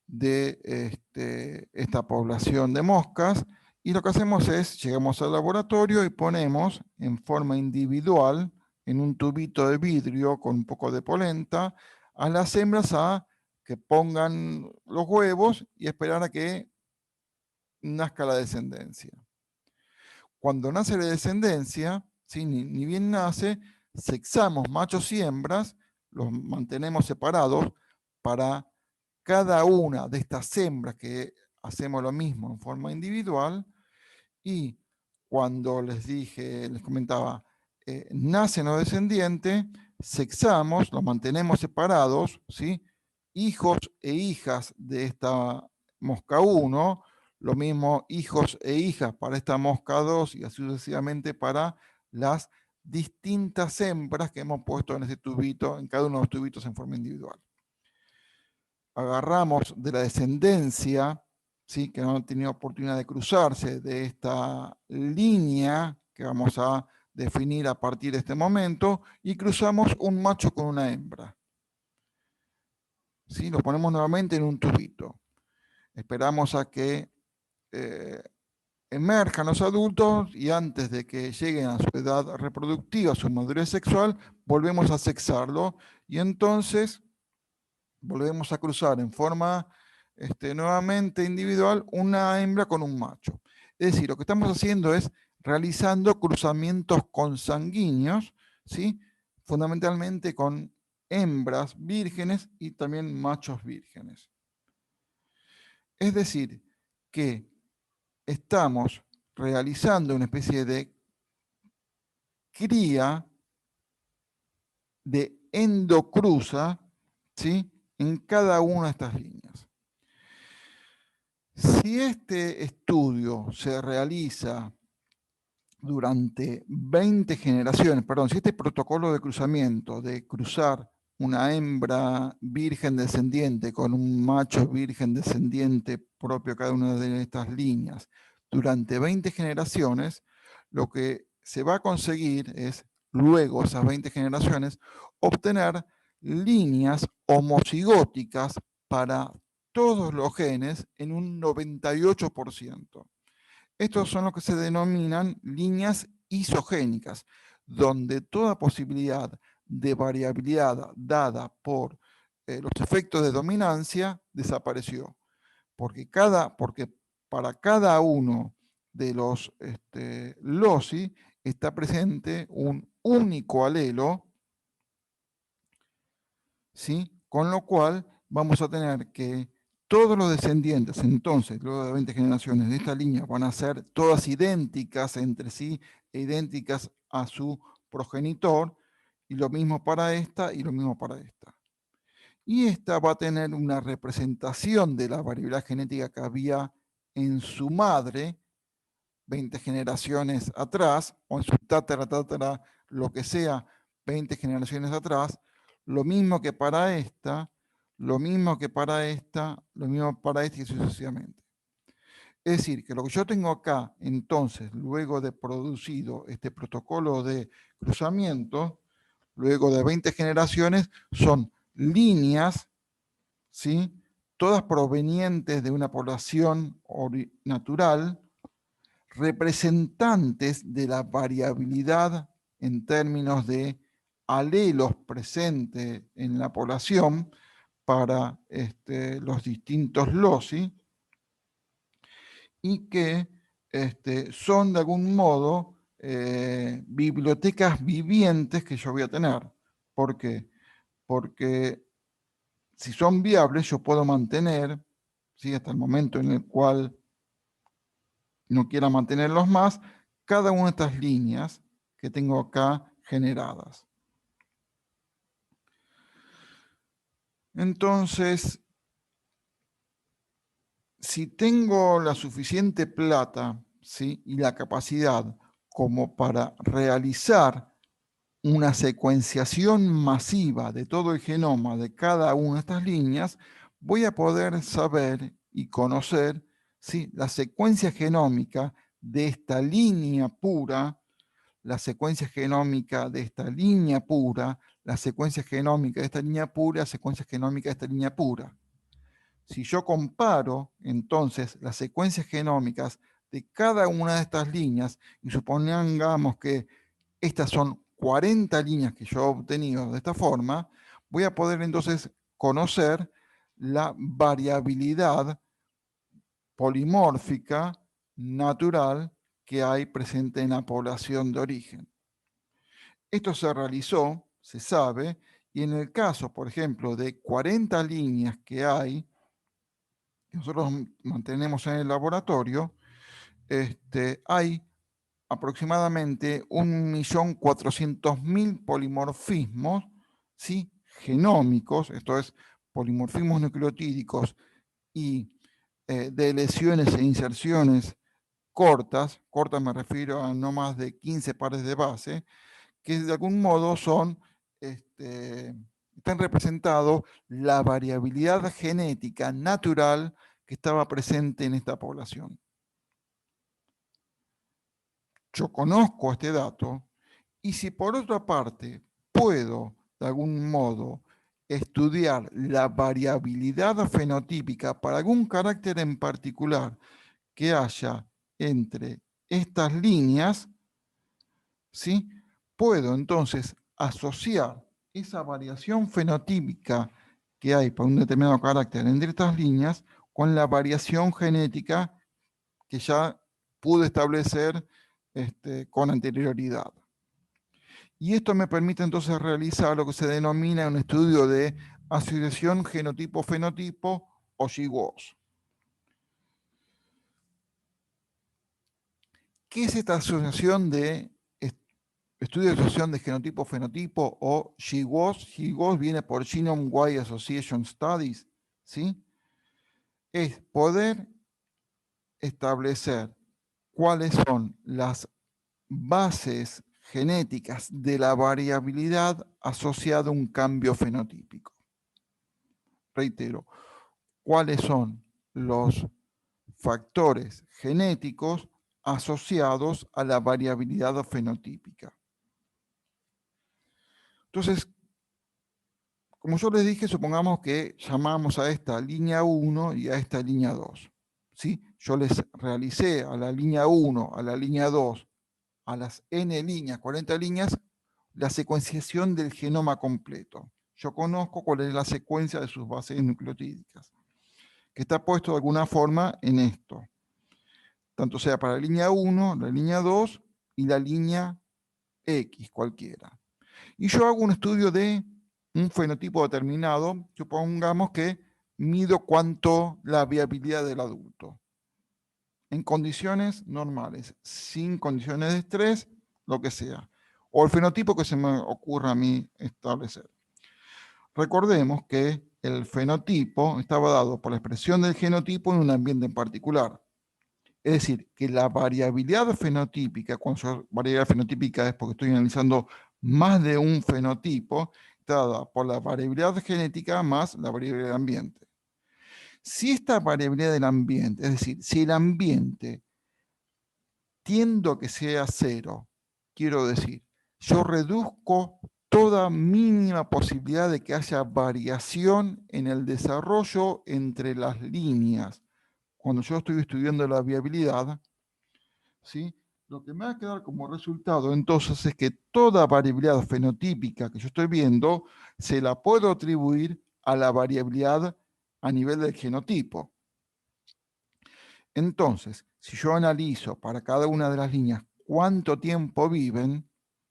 de esta población de moscas, Y lo que hacemos es, llegamos al laboratorio y ponemos en forma individual, en un tubito de vidrio con un poco de polenta, a las hembras a que pongan los huevos y esperar a que nazca la descendencia. Cuando nace la descendencia, ¿sí? ni bien nace, sexamos machos y hembras, los mantenemos separados para cada una de estas hembras que hacemos lo mismo en forma individual. Y cuando les comentaba, nacen los descendientes, sexamos, los mantenemos separados, ¿sí? Hijos e hijas de esta mosca 1, lo mismo hijos e hijas para esta mosca 2 y así sucesivamente para las distintas hembras que hemos puesto en ese tubito, en cada uno de los tubitos en forma individual. Agarramos de la descendencia, ¿sí? Que no han tenido oportunidad de cruzarse, de esta línea que vamos a definir a partir de este momento, y cruzamos un macho con una hembra. ¿Sí? Lo ponemos nuevamente en un tubito. Esperamos a que emerjan los adultos y antes de que lleguen a su edad reproductiva, a su madurez sexual, volvemos a sexarlo y entonces volvemos a cruzar en forma nuevamente individual una hembra con un macho. Es decir, lo que estamos haciendo es realizando cruzamientos consanguíneos, ¿sí? Fundamentalmente con hembras vírgenes y también machos vírgenes. Es decir, que estamos realizando una especie de cría de endocruza, ¿sí? En cada una de estas líneas. Si este estudio se realiza durante 20 generaciones, perdón, si este protocolo de cruzamiento, de cruzar una hembra virgen descendiente con un macho virgen descendiente propio a cada una de estas líneas, durante 20 generaciones, lo que se va a conseguir es, luego esas 20 generaciones, obtener líneas homocigóticas para todos los genes en un 98%. Estos son los que se denominan líneas isogénicas, donde toda posibilidad de variabilidad dada por los efectos de dominancia desapareció. Porque para cada uno de los loci está presente un único alelo, ¿sí? Con lo cual vamos a tener que todos los descendientes, entonces, luego de 20 generaciones de esta línea, van a ser todas idénticas entre sí e idénticas a su progenitor, y lo mismo para esta y lo mismo para esta. Y esta va a tener una representación de la variabilidad genética que había en su madre 20 generaciones atrás, o en su tatara, lo que sea, 20 generaciones atrás, lo mismo que para esta, lo mismo que para esta, lo mismo para esta y sucesivamente. Es decir, que lo que yo tengo acá, entonces, luego de producido este protocolo de cruzamiento, luego de 20 generaciones, son líneas, ¿sí? Todas provenientes de una población natural, representantes de la variabilidad en términos de alelos presentes en la población para los distintos loci, y que son de algún modo bibliotecas vivientes que yo voy a tener. ¿Por qué? Porque si son viables yo puedo mantener, ¿sí? Hasta el momento en el cual no quiera mantenerlos más, cada una de estas líneas que tengo acá generadas. Entonces, si tengo la suficiente plata, ¿sí? Y la capacidad como para realizar una secuenciación masiva de todo el genoma de cada una de estas líneas, voy a poder saber y conocer, ¿sí? La secuencia genómica de esta línea pura, la secuencia genómica de esta línea pura, la secuencia genómica de esta línea pura, la secuencia genómica de esta línea pura. Si yo comparo entonces las secuencias genómicas de cada una de estas líneas, y supongamos que estas son 40 líneas que yo he obtenido de esta forma, voy a poder entonces conocer la variabilidad polimórfica natural que hay presente en la población de origen. Esto se realizó, se sabe, y en el caso, por ejemplo, de 40 líneas que hay, que nosotros mantenemos en el laboratorio, hay aproximadamente 1.400.000 polimorfismos, ¿sí?, genómicos, esto es, polimorfismos nucleotídicos y de lesiones e inserciones cortas me refiero a no más de 15 pares de base, que de algún modo están representados la variabilidad genética natural que estaba presente en esta población. Yo conozco este dato y si por otra parte puedo de algún modo estudiar la variabilidad fenotípica para algún carácter en particular que haya entre estas líneas, ¿sí?, puedo entonces asociar esa variación fenotípica que hay para un determinado carácter entre estas líneas con la variación genética que ya pude establecer con anterioridad. Y esto me permite entonces realizar lo que se denomina un estudio de asociación genotipo-fenotipo o GWAS. ¿Qué es esta asociación de estudio de asociación de genotipo-fenotipo o GWAS? GWAS viene por Genome-Wide Association Studies, ¿sí? Es poder establecer cuáles son las bases genéticas de la variabilidad asociada a un cambio fenotípico. Reitero, cuáles son los factores genéticos asociados a la variabilidad fenotípica. Entonces, como yo les dije, supongamos que llamamos a esta línea 1 y a esta línea 2. ¿Sí? Yo les realicé a la línea 1, a la línea 2, a las n líneas, 40 líneas, la secuenciación del genoma completo. Yo conozco cuál es la secuencia de sus bases nucleotídicas, que está puesto de alguna forma en esto. Tanto sea para la línea 1, la línea 2 y la línea X, cualquiera. Y yo hago un estudio de un fenotipo determinado, supongamos que mido cuánto la viabilidad del adulto. En condiciones normales, sin condiciones de estrés, lo que sea. O el fenotipo que se me ocurra a mí establecer. Recordemos que el fenotipo estaba dado por la expresión del genotipo en un ambiente en particular. Es decir, que la variabilidad fenotípica, cuando yo variabilidad fenotípica es porque estoy analizando más de un fenotipo, está dada por la variabilidad genética más la variabilidad del ambiente. Si esta variabilidad del ambiente, es decir, si el ambiente tiendo a que sea cero, quiero decir, yo reduzco toda mínima posibilidad de que haya variación en el desarrollo entre las líneas. Cuando yo estoy estudiando la viabilidad, ¿sí?, lo que me va a quedar como resultado entonces es que toda variabilidad fenotípica que yo estoy viendo se la puedo atribuir a la variabilidad a nivel del genotipo. Entonces, si yo analizo para cada una de las líneas cuánto tiempo viven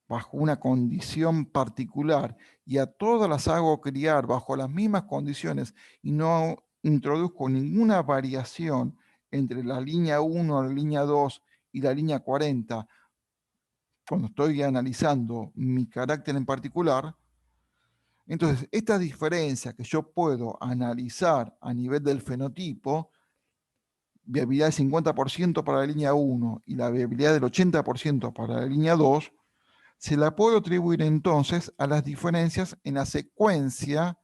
bajo una condición particular y a todas las hago criar bajo las mismas condiciones y no introduzco ninguna variación entre la línea 1, la línea 2 y la línea 40, cuando estoy analizando mi carácter en particular, entonces esta diferencia que yo puedo analizar a nivel del fenotipo, viabilidad del 50% para la línea 1 y la viabilidad del 80% para la línea 2, se la puedo atribuir entonces a las diferencias en la secuencia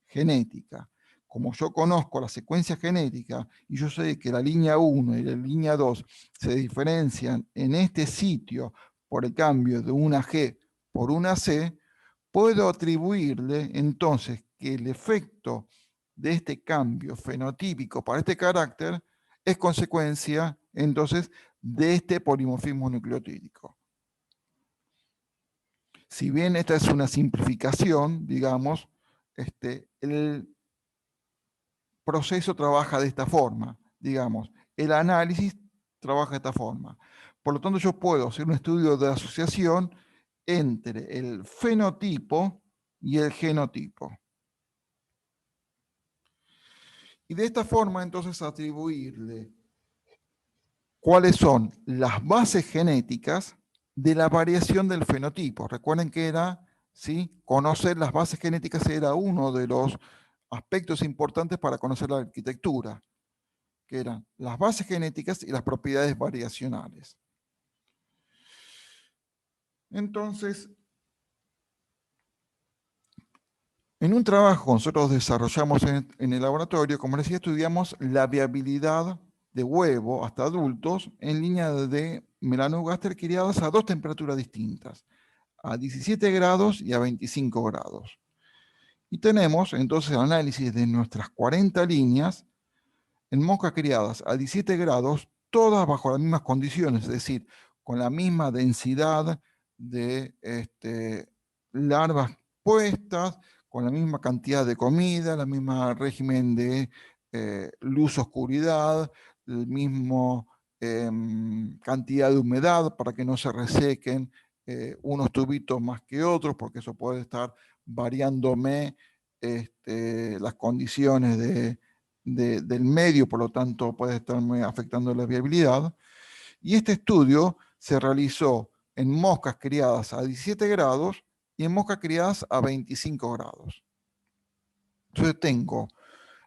genética. Como yo conozco la secuencia genética y yo sé que la línea 1 y la línea 2 se diferencian en este sitio por el cambio de una G por una C, puedo atribuirle entonces que el efecto de este cambio fenotípico para este carácter es consecuencia, entonces, de este polimorfismo nucleotídico. Si bien esta es una simplificación, digamos, el proceso trabaja de esta forma, digamos, el análisis trabaja de esta forma. Por lo tanto, yo puedo hacer un estudio de asociación entre el fenotipo y el genotipo. Y de esta forma, entonces, atribuirle cuáles son las bases genéticas de la variación del fenotipo. Recuerden que era, ¿sí? Conocer las bases genéticas era uno de los aspectos importantes para conocer la arquitectura, que eran las bases genéticas y las propiedades variacionales. Entonces, en un trabajo que nosotros desarrollamos en el laboratorio, como les decía, estudiamos la viabilidad de huevo hasta adultos en línea de melanogaster criadas a dos temperaturas distintas, a 17 grados y a 25 grados. Y tenemos entonces el análisis de nuestras 40 líneas en moscas criadas a 17 grados, todas bajo las mismas condiciones, es decir, con la misma densidad de larvas puestas, con la misma cantidad de comida, la misma régimen de luz-oscuridad, el mismo cantidad de humedad para que no se resequen unos tubitos más que otros, porque eso puede estar variándome las condiciones del medio, por lo tanto puede estarme afectando la viabilidad. Y este estudio se realizó en moscas criadas a 17 grados y en moscas criadas a 25 grados. Entonces tengo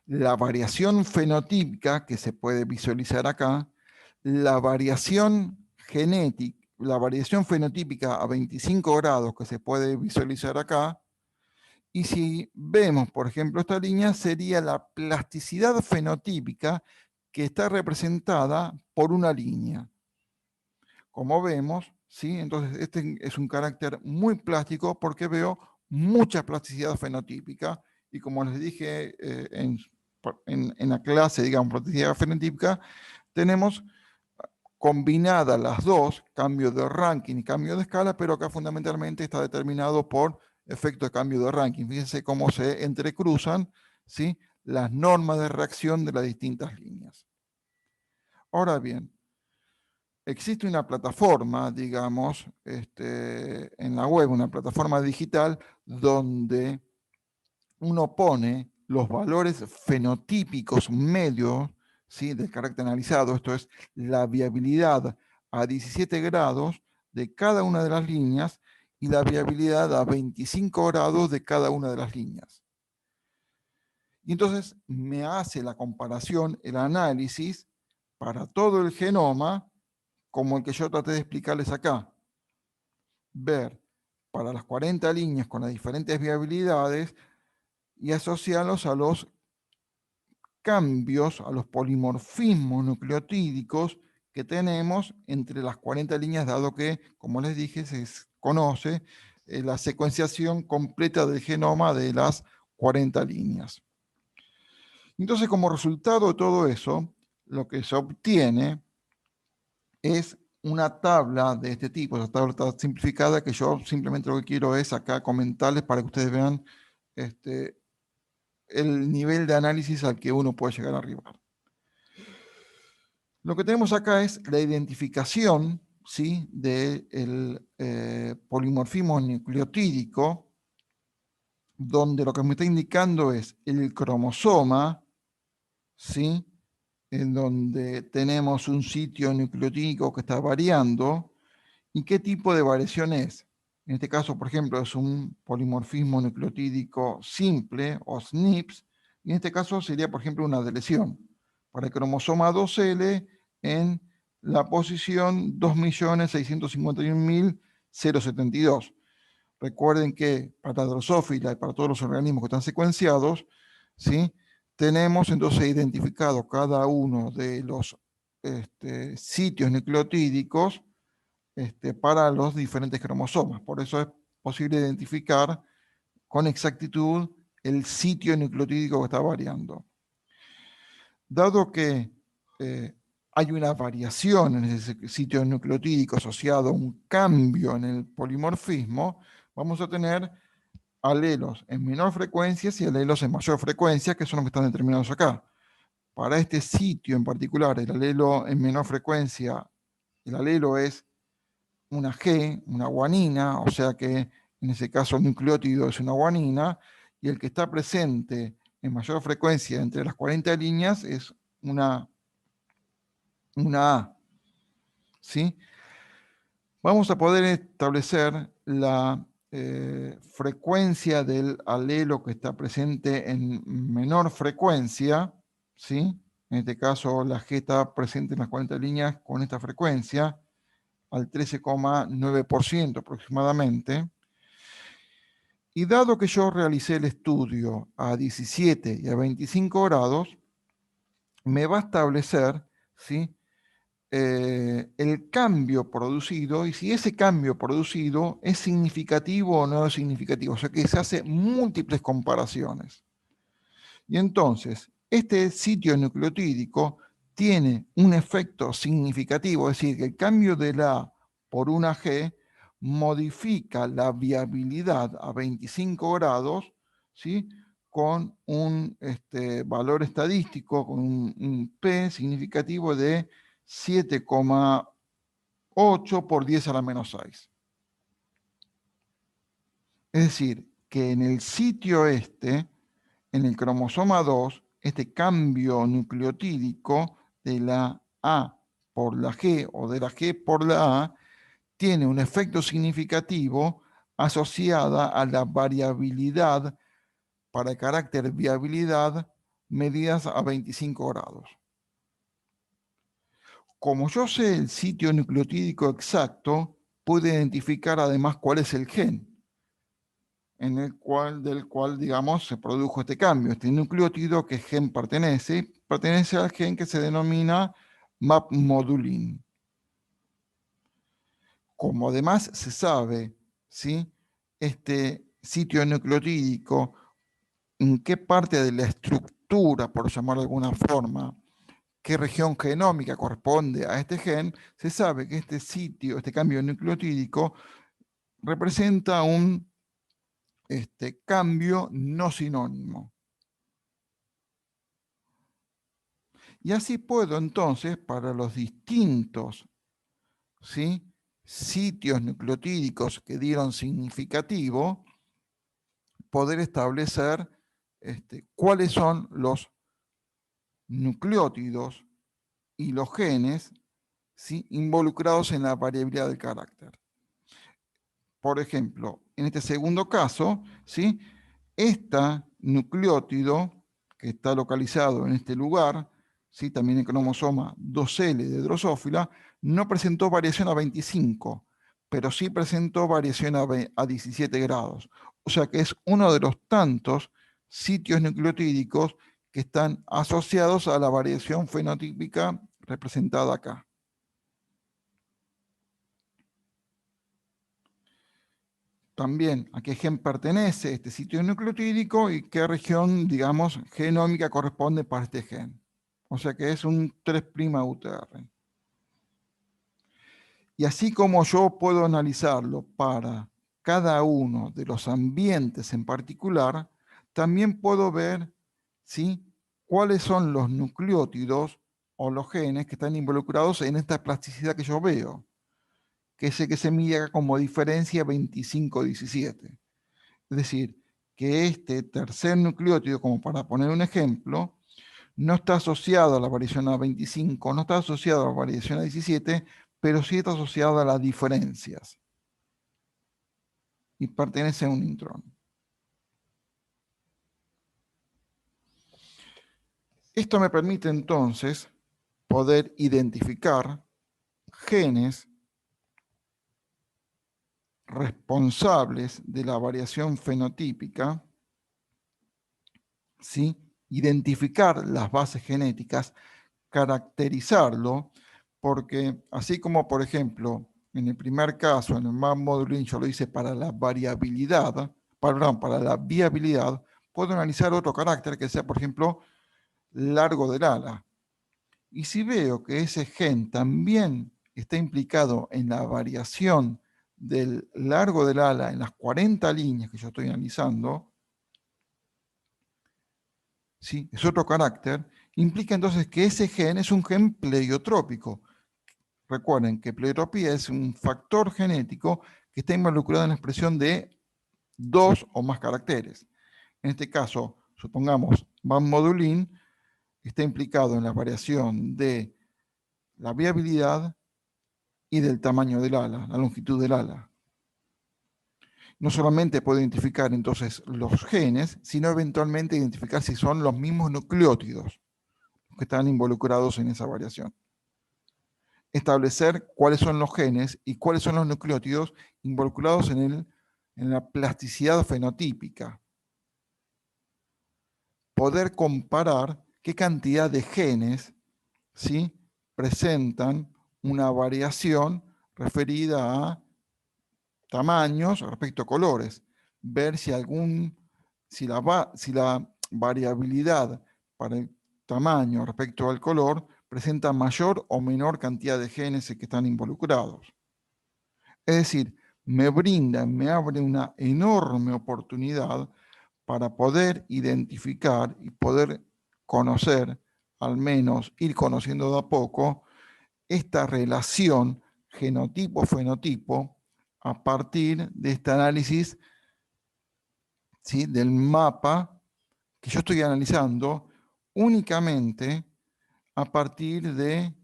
la variación fenotípica que se puede visualizar acá, la variación genética, la variación fenotípica a 25 grados que se puede visualizar acá, y si vemos, por ejemplo, esta línea, sería la plasticidad fenotípica que está representada por una línea. Como vemos, ¿sí? Entonces este es un carácter muy plástico porque veo mucha plasticidad fenotípica, y como les dije en la clase, digamos, plasticidad fenotípica, tenemos combinadas las dos, cambio de ranking y cambio de escala, pero acá fundamentalmente está determinado por efecto de cambio de ranking. Fíjense cómo se entrecruzan, ¿sí?, las normas de reacción de las distintas líneas. Ahora bien, existe una plataforma, digamos, en la web, una plataforma digital donde uno pone los valores fenotípicos medios, ¿sí?, del carácter analizado, esto es la viabilidad a 17 grados de cada una de las líneas y la viabilidad a 25 grados de cada una de las líneas. Y entonces me hace la comparación, el análisis para todo el genoma, como el que yo traté de explicarles acá. Ver para las 40 líneas con las diferentes viabilidades y asociarlos a los cambios, a los polimorfismos nucleotídicos que tenemos entre las 40 líneas, dado que, como les dije, se conoce la secuenciación completa del genoma de las 40 líneas. Entonces, como resultado de todo eso, lo que se obtiene es una tabla de este tipo, esa tabla está simplificada, que yo simplemente lo que quiero es acá comentarles para que ustedes vean el nivel de análisis al que uno puede llegar a arribar. Lo que tenemos acá es la identificación, ¿sí?, del polimorfismo nucleotídico, donde lo que me está indicando es el cromosoma, ¿sí?, en donde tenemos un sitio nucleotídico que está variando, y qué tipo de variación es. En este caso, por ejemplo, es un polimorfismo nucleotídico simple, o SNPs, y en este caso sería, por ejemplo, una deleción para el cromosoma 2L en la posición 2.651.072. Recuerden que para Drosophila y para todos los organismos que están secuenciados, ¿sí?, tenemos entonces identificado cada uno de los sitios nucleotídicos para los diferentes cromosomas. Por eso es posible identificar con exactitud el sitio nucleotídico que está variando. Dado que hay una variación en ese sitio nucleotídico asociado a un cambio en el polimorfismo, vamos a tener alelos en menor frecuencia y alelos en mayor frecuencia, que son los que están determinados acá. Para este sitio en particular, el alelo en menor frecuencia, el alelo es una G, una guanina, o sea que en ese caso el nucleótido es una guanina, y el que está presente en mayor frecuencia entre las 40 líneas es una A. ¿Sí? Vamos a poder establecer la frecuencia del alelo que está presente en menor frecuencia, ¿sí? En este caso, la G está presente en las 40 líneas con esta frecuencia, al 13,9% aproximadamente. Y dado que yo realicé el estudio a 17 y a 25 grados, me va a establecer, ¿sí?, el cambio producido y si ese cambio producido es significativo o no es significativo. O sea que se hace múltiples comparaciones. Y entonces, este sitio nucleotídico tiene un efecto significativo, es decir, que el cambio de la A por una G modifica la viabilidad a 25 grados, ¿sí?, con un valor estadístico, con un P significativo de 7,8 por 10 a la menos 6. Es decir, que en el sitio en el cromosoma 2, este cambio nucleotídico de la A por la G o de la G por la A tiene un efecto significativo asociada a la variabilidad para carácter viabilidad medidas a 25 grados. Como yo sé el sitio nucleotídico exacto, puedo identificar además cuál es el gen del cual, digamos, se produjo este cambio. Este nucleótido, ¿qué gen pertenece? Pertenece al gen que se denomina MAP-modulin. Como además se sabe, ¿sí?, este sitio nucleotídico, en qué parte de la estructura, por llamarlo de alguna forma, qué región genómica corresponde a este gen, se sabe que este sitio, este cambio nucleotídico, representa un cambio no sinónimo. Y así puedo entonces, para los distintos, ¿sí?, sitios nucleotídicos que dieron significativo, poder establecer cuáles son los nucleótidos y los genes, ¿sí?, involucrados en la variabilidad del carácter. Por ejemplo, en este segundo caso, ¿sí?, este nucleótido que está localizado en este lugar, ¿sí?, también en cromosoma 2L de Drosófila, no presentó variación a 25, pero sí presentó variación a 17 grados. O sea que es uno de los tantos sitios nucleotídicos que están asociados a la variación fenotípica representada acá. También a qué gen pertenece este sitio nucleotídico y qué región, digamos, genómica corresponde para este gen. O sea que es un 3' UTR. Y así como yo puedo analizarlo para cada uno de los ambientes en particular, también puedo ver, ¿sí?, cuáles son los nucleótidos o los genes que están involucrados en esta plasticidad que yo veo, que es el que se mide acá como diferencia 25-17. Es decir, que este tercer nucleótido, como para poner un ejemplo, no está asociado a la variación a 25, no está asociado a la variación a 17, pero sí está asociado a las diferencias. Y pertenece a un intrón. Esto me permite entonces poder identificar genes responsables de la variación fenotípica, ¿sí?, identificar las bases genéticas, caracterizarlo, porque así como, por ejemplo, en el primer caso, en el MAP-modulin, yo lo hice para la variabilidad, para la viabilidad, puedo analizar otro carácter que sea, por ejemplo, largo del ala. Y si veo que ese gen también está implicado en la variación del largo del ala en las 40 líneas que yo estoy analizando, ¿sí? Es otro carácter, implica entonces que ese gen es un gen pleiotrópico. Recuerden que pleiotropía es un factor genético que está involucrado en la expresión de 2 o más caracteres. En este caso, supongamos, Van Modulin está implicado en la variación de la viabilidad y del tamaño del ala, la longitud del ala. No solamente puede identificar entonces los genes, sino eventualmente identificar si son los mismos nucleótidos que están involucrados en esa variación. Establecer cuáles son los genes y cuáles son los nucleótidos involucrados en la plasticidad fenotípica. Poder comparar qué cantidad de genes, ¿sí?, presentan una variación referida a tamaños respecto a colores. Ver si la variabilidad para el tamaño respecto al color presenta mayor o menor cantidad de genes que están involucrados. Es decir, me abre una enorme oportunidad para poder identificar y poder conocer, al menos ir conociendo de a poco, esta relación genotipo-fenotipo a partir de este análisis, ¿sí?, del mapa que yo estoy analizando únicamente a partir de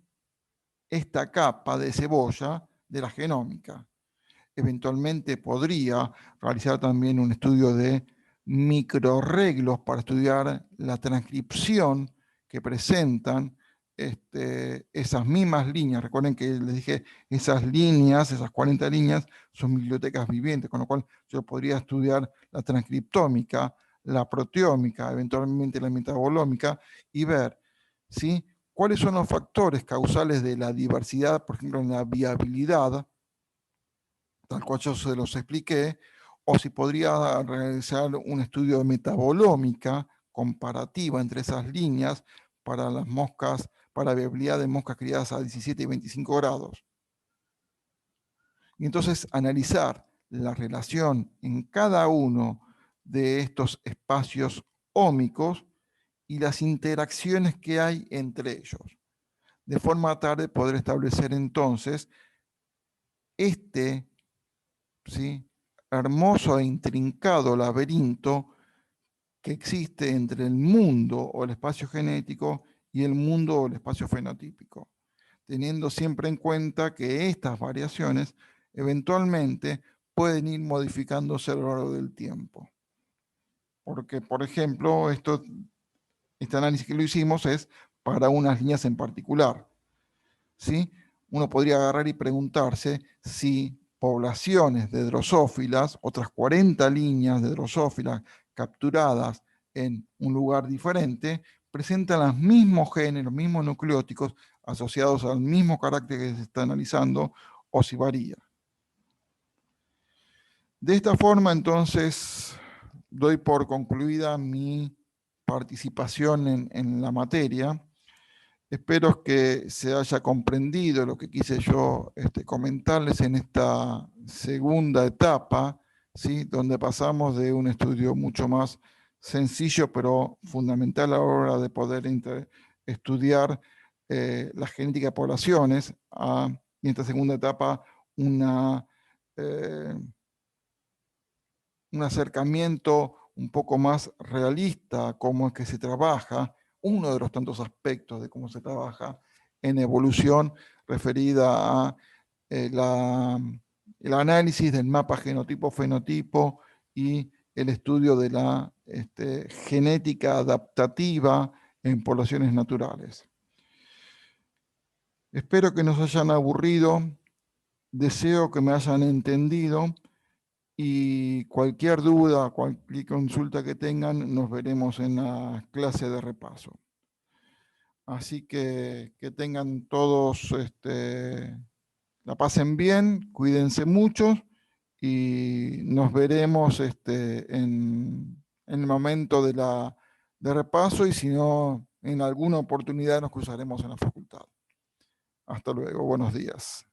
esta capa de cebolla de la genómica. Eventualmente podría realizar también un estudio de microarreglos para estudiar la transcripción que presentan esas mismas líneas. Recuerden que les dije, esas líneas, esas 40 líneas, son bibliotecas vivientes, con lo cual yo podría estudiar la transcriptómica, la proteómica, eventualmente la metabolómica, y ver, ¿sí?, cuáles son los factores causales de la diversidad, por ejemplo, en la viabilidad, tal cual yo se los expliqué, o si podría realizar un estudio de metabolómica comparativa entre esas líneas para las moscas, para viabilidad de moscas criadas a 17 y 25 grados. Y entonces analizar la relación en cada uno de estos espacios ómicos y las interacciones que hay entre ellos, de forma tal de poder establecer entonces ¿sí?, hermoso e intrincado laberinto que existe entre el mundo o el espacio genético y el mundo o el espacio fenotípico, teniendo siempre en cuenta que estas variaciones eventualmente pueden ir modificándose a lo largo del tiempo. Porque, por ejemplo, este análisis que lo hicimos es para unas líneas en particular, ¿sí? Uno podría agarrar y preguntarse si poblaciones de drosófilas, otras 40 líneas de drosófilas capturadas en un lugar diferente, presentan los mismos genes, los mismos nucleóticos asociados al mismo carácter que se está analizando, o si varía. De esta forma, entonces, doy por concluida mi participación en la materia. Espero que se haya comprendido lo que quise yo comentarles en esta segunda etapa, ¿sí?, donde pasamos de un estudio mucho más sencillo, pero fundamental a la hora de poder estudiar la genética de poblaciones, y en esta segunda etapa eh, un acercamiento un poco más realista a cómo es que se trabaja, uno de los tantos aspectos de cómo se trabaja en evolución referida a el análisis del mapa genotipo-fenotipo y el estudio de la genética adaptativa en poblaciones naturales. Espero que nos hayan aburrido, deseo que me hayan entendido, y cualquier duda, cualquier consulta que tengan, nos veremos en la clase de repaso. Así que tengan todos, la pasen bien, cuídense mucho y nos veremos en el momento de repaso, y si no, en alguna oportunidad nos cruzaremos en la facultad. Hasta luego, buenos días.